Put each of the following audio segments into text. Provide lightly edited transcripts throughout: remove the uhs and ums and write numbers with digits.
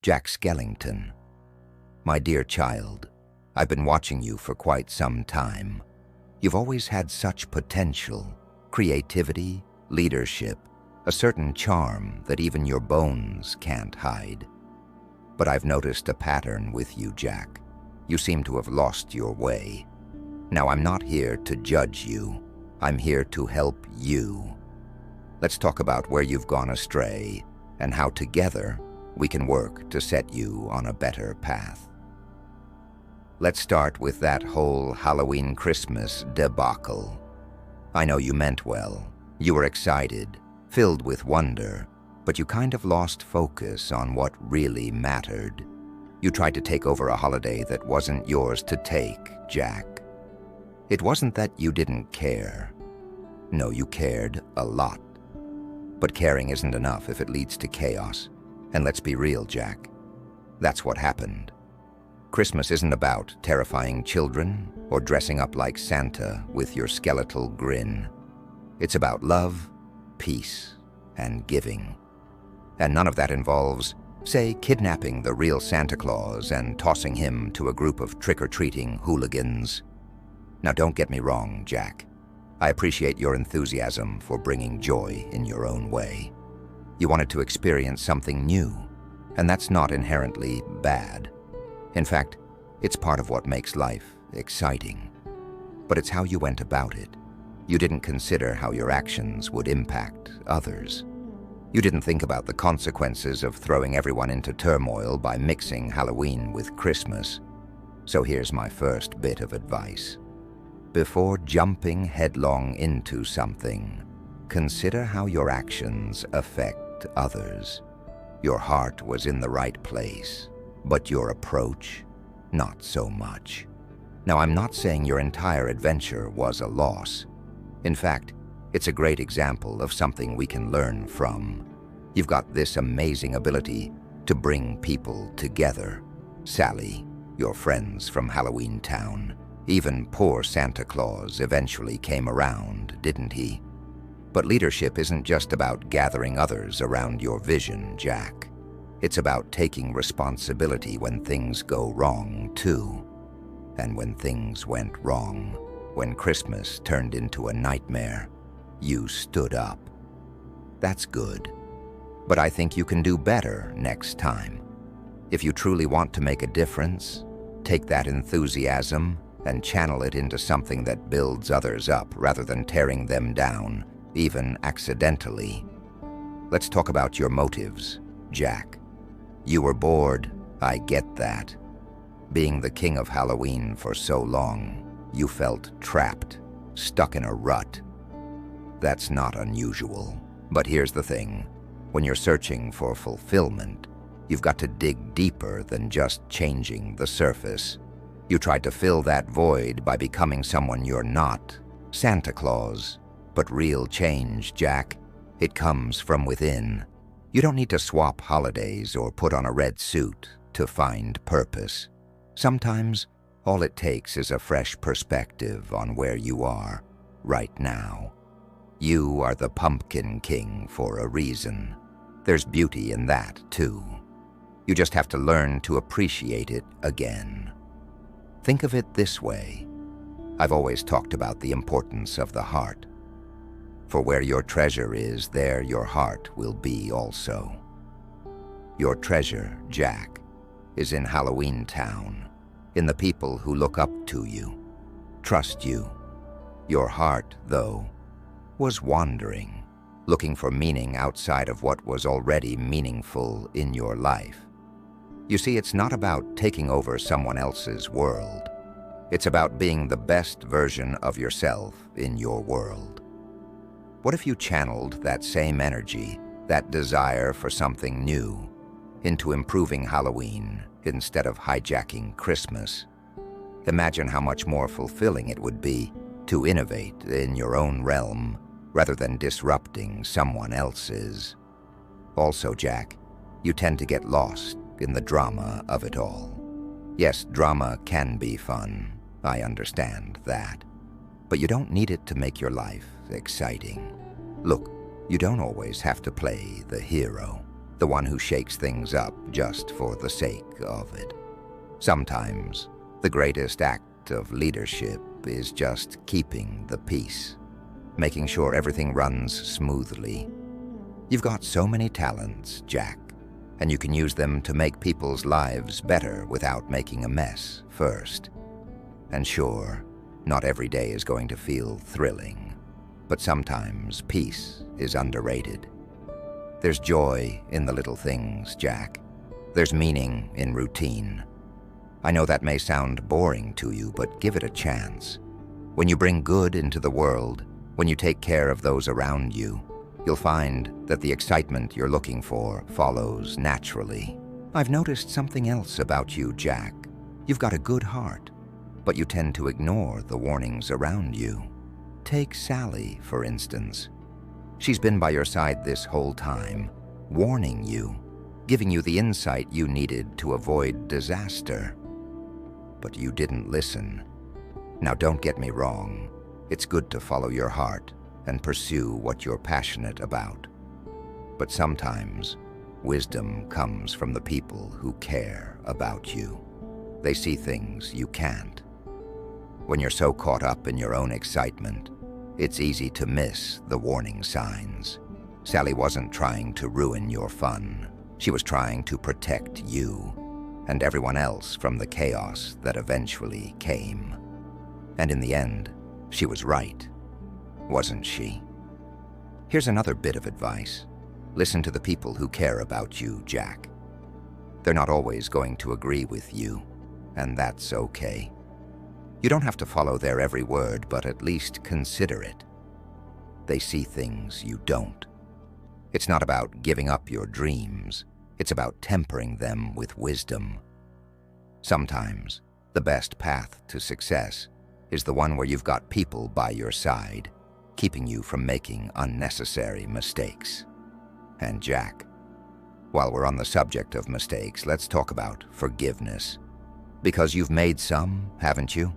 Jack Skellington. My dear child, I've been watching you for quite some time. You've always had such potential, creativity, leadership, a certain charm that even your bones can't hide. But I've noticed a pattern with you, Jack. You seem to have lost your way. Now, I'm not here to judge you. I'm here to help you. Let's talk about where you've gone astray and how together we can work to set you on a better path. Let's start with that whole Halloween-Christmas debacle. I know you meant well. You were excited, filled with wonder, but you kind of lost focus on what really mattered. You tried to take over a holiday that wasn't yours to take, Jack. It wasn't that you didn't care. No, you cared a lot. But caring isn't enough if it leads to chaos. And let's be real, Jack. That's what happened. Christmas isn't about terrifying children or dressing up like Santa with your skeletal grin. It's about love, peace, and giving. And none of that involves, say, kidnapping the real Santa Claus and tossing him to a group of trick-or-treating hooligans. Now, don't get me wrong, Jack. I appreciate your enthusiasm for bringing joy in your own way. You wanted to experience something new, and that's not inherently bad. In fact, it's part of what makes life exciting. But it's how you went about it. You didn't consider how your actions would impact others. You didn't think about the consequences of throwing everyone into turmoil by mixing Halloween with Christmas. So here's my first bit of advice. Before jumping headlong into something, consider how your actions affect others. Your heart was in the right place, but your approach, not so much. Now, I'm not saying your entire adventure was a loss. In fact, it's a great example of something we can learn from. You've got this amazing ability to bring people together. Sally, your friends from Halloween Town, even poor Santa Claus eventually came around, didn't he? But leadership isn't just about gathering others around your vision, Jack. It's about taking responsibility when things go wrong, too. And when things went wrong, when Christmas turned into a nightmare, you stood up. That's good. But I think you can do better next time. If you truly want to make a difference, take that enthusiasm and channel it into something that builds others up rather than tearing them down, even accidentally. Let's talk about your motives, Jack. You were bored, I get that. Being the king of Halloween for so long, you felt trapped, stuck in a rut. That's not unusual. But here's the thing. When you're searching for fulfillment, you've got to dig deeper than just changing the surface. You tried to fill that void by becoming someone you're not, Santa Claus. But real change, Jack, it comes from within. You don't need to swap holidays or put on a red suit to find purpose. Sometimes, all it takes is a fresh perspective on where you are right now. You are the Pumpkin King for a reason. There's beauty in that, too. You just have to learn to appreciate it again. Think of it this way. I've always talked about the importance of the heart. For where your treasure is, there your heart will be also. Your treasure, Jack, is in Halloween Town, in the people who look up to you, trust you. Your heart, though, was wandering, looking for meaning outside of what was already meaningful in your life. You see, it's not about taking over someone else's world. It's about being the best version of yourself in your world. What if you channeled that same energy, that desire for something new, into improving Halloween instead of hijacking Christmas? Imagine how much more fulfilling it would be to innovate in your own realm rather than disrupting someone else's. Also, Jack, you tend to get lost in the drama of it all. Yes, drama can be fun. I understand that. But you don't need it to make your life exciting. Look, you don't always have to play the hero. the one who shakes things up just for the sake of it. Sometimes, the greatest act of leadership is just keeping the peace, making sure everything runs smoothly. You've got so many talents, Jack, and you can use them to make people's lives better without making a mess first. And sure, not every day is going to feel thrilling, but sometimes peace is underrated. There's joy in the little things, Jack. There's meaning in routine. I know that may sound boring to you, but give it a chance. When you bring good into the world, when you take care of those around you, you'll find that the excitement you're looking for follows naturally. I've noticed something else about you, Jack. You've got a good heart, but you tend to ignore the warnings around you. Take Sally, for instance. She's been by your side this whole time, warning you, giving you the insight you needed to avoid disaster. But you didn't listen. Now, don't get me wrong. It's good to follow your heart and pursue what you're passionate about. But sometimes, wisdom comes from the people who care about you. They see things you can't. When you're so caught up in your own excitement, it's easy to miss the warning signs. Sally wasn't trying to ruin your fun. She was trying to protect you and everyone else from the chaos that eventually came. And in the end, she was right, wasn't she? Here's another bit of advice. Listen to the people who care about you, Jack. They're not always going to agree with you, and that's okay. You don't have to follow their every word, but at least consider it. They see things you don't. It's not about giving up your dreams. It's about tempering them with wisdom. Sometimes, the best path to success is the one where you've got people by your side, keeping you from making unnecessary mistakes. And Jack, while we're on the subject of mistakes, let's talk about forgiveness. Because you've made some, haven't you?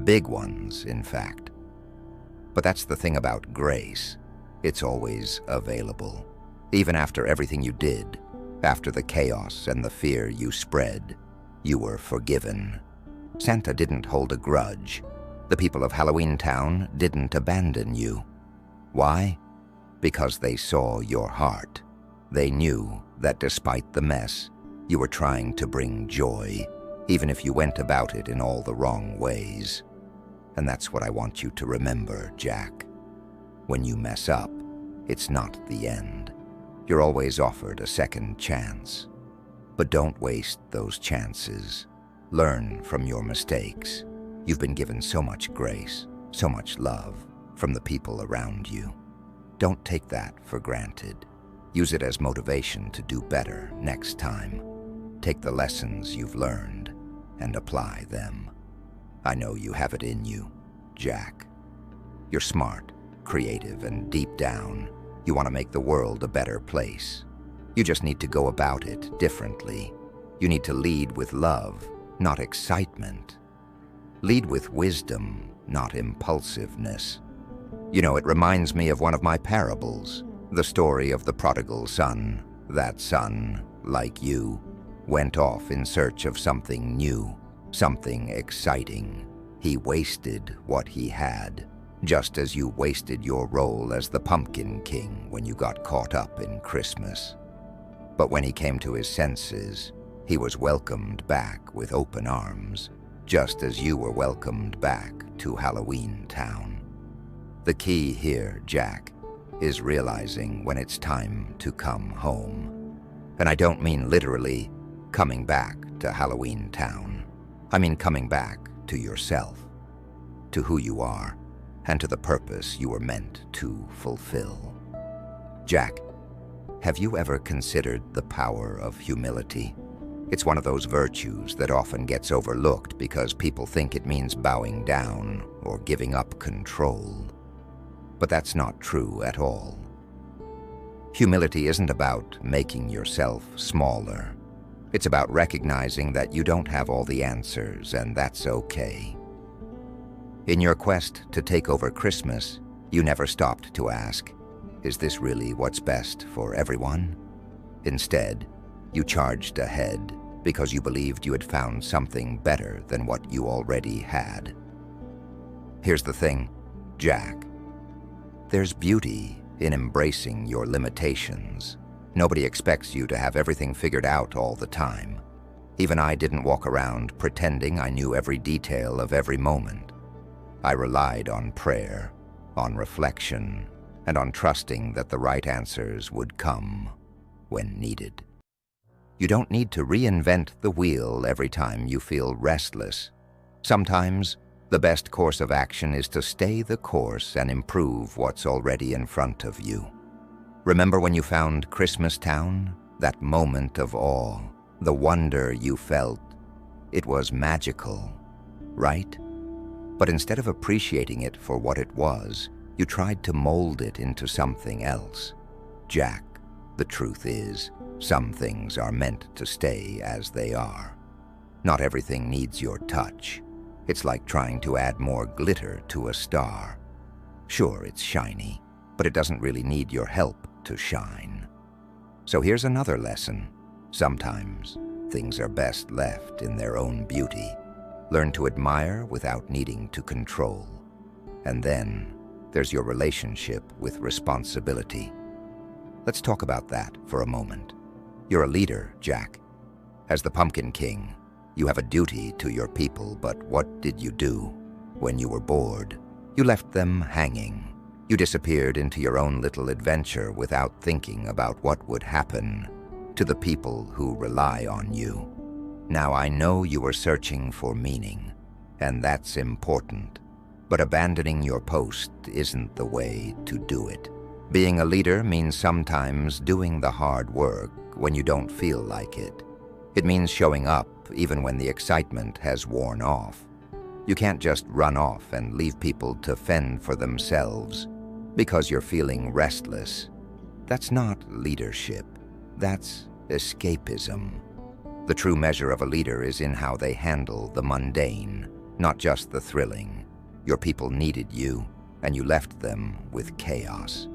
Big ones, in fact. But that's the thing about grace. It's always available. Even after everything you did, after the chaos and the fear you spread, you were forgiven. Santa didn't hold a grudge. The people of Halloween Town didn't abandon you. Why? Because they saw your heart. They knew that despite the mess, you were trying to bring joy, even if you went about it in all the wrong ways. And that's what I want you to remember, Jack. When you mess up, it's not the end. You're always offered a second chance. But don't waste those chances. Learn from your mistakes. You've been given so much grace, so much love from the people around you. Don't take that for granted. Use it as motivation to do better next time. Take the lessons you've learned and apply them. I know you have it in you, Jack. You're smart, creative, and deep down, you want to make the world a better place. You just need to go about it differently. You need to lead with love, not excitement. Lead with wisdom, not impulsiveness. You know, it reminds me of one of my parables, the story of the prodigal son. That son, like you, went off in search of something new, something exciting. He wasted what he had, just as you wasted your role as the Pumpkin King when you got caught up in Christmas. But when he came to his senses, he was welcomed back with open arms, just as you were welcomed back to Halloween Town. The key here, Jack, is realizing when it's time to come home. And I don't mean literally coming back to Halloween Town. I mean coming back to yourself, to who you are, and to the purpose you were meant to fulfill. Jack, have you ever considered the power of humility? It's one of those virtues that often gets overlooked because people think it means bowing down or giving up control. But that's not true at all. Humility isn't about making yourself smaller. It's about recognizing that you don't have all the answers, and that's okay. In your quest to take over Christmas, you never stopped to ask, is this really what's best for everyone? Instead, you charged ahead because you believed you had found something better than what you already had. Here's the thing, Jack. There's beauty in embracing your limitations. Nobody expects you to have everything figured out all the time. Even I didn't walk around pretending I knew every detail of every moment. I relied on prayer, on reflection, and on trusting that the right answers would come when needed. You don't need to reinvent the wheel every time you feel restless. Sometimes, the best course of action is to stay the course and improve what's already in front of you. Remember when you found Christmas Town? That moment of awe, the wonder you felt. It was magical, right? But instead of appreciating it for what it was, you tried to mold it into something else. Jack, the truth is, some things are meant to stay as they are. Not everything needs your touch. It's like trying to add more glitter to a star. Sure, it's shiny, but it doesn't really need your help to shine. So here's another lesson. Sometimes things are best left in their own beauty. Learn to admire without needing to control. And then there's your relationship with responsibility. Let's talk about that for a moment. You're a leader, Jack. As the Pumpkin King, you have a duty to your people, but what did you do? When you were bored, you left them hanging. You disappeared into your own little adventure without thinking about what would happen to the people who rely on you. Now I know you were searching for meaning, and that's important, but abandoning your post isn't the way to do it. Being a leader means sometimes doing the hard work when you don't feel like it. It means showing up even when the excitement has worn off. You can't just run off and leave people to fend for themselves because you're feeling restless. That's not leadership. That's escapism. The true measure of a leader is in how they handle the mundane, not just the thrilling. Your people needed you, and you left them with chaos.